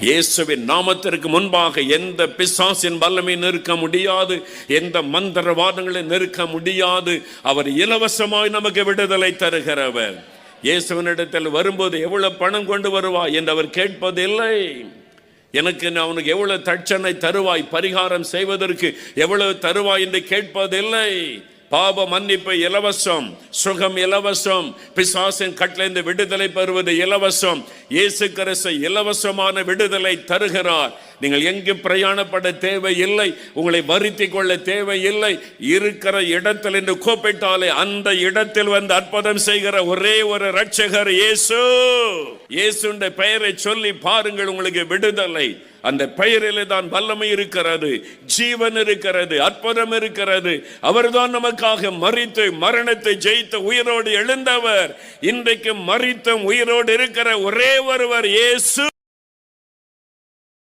இயேசுவின் நாமத்திற்கு முன்பாக எந்த பிசாசின் வல்லமை நிற்க முடியாது, எந்த மந்திரவாதங்களை நிற்க முடியாது. அவர் இலவசமாய் நமக்கு விடுதலை தருகிறவர். இயேசுவினிடத்தில் வரும்போது எவ்வளவு பணம் கொண்டு வருவாய் என்று அவர் கேட்பதில்லை. எனக்கு அவனுக்கு எவ்வளவு தட்சணை தருவாய், பரிகாரம் செய்வதற்கு எவ்வளவு தருவாய் என்று கேட்பதில்லை. பாப மன்னிப்பு இலவசம், சுகம் இலவசம், பிசாசின் கட்டளைந்து விடுதலை பெறுவது இலவசம். இயேசு கிறிஸ்து இலவசமான விடுதலை தருகிறார். நீங்கள் எங்கு பிரயாணப்பட தேவையில்லை, உங்களை வருத்தி கொள்ள தேவையில்லை. இருக்கிற இடத்தில் என்று கூப்பிட்டாலே அந்த இடத்தில் வந்து அற்புதம் செய்கிற ஒரே ஒரு இரட்சகர் இயேசு. இயேசுடைய பெயரை சொல்லி பாருங்கள், உங்களுக்கு விடுதலை. அந்த பெயரிலே தான் வல்லமை இருக்கிறது, ஜீவன் இருக்கிறது, அற்புதம் இருக்கிறது. அவர்தான் நமக்காக மரித்து மரணத்தை ஜெயித்து உயிரோடு எழுந்தவர். இன்றைக்கு மரித்தும் உயிரோடு இருக்கிற ஒரே ஒருவர் இயேசு.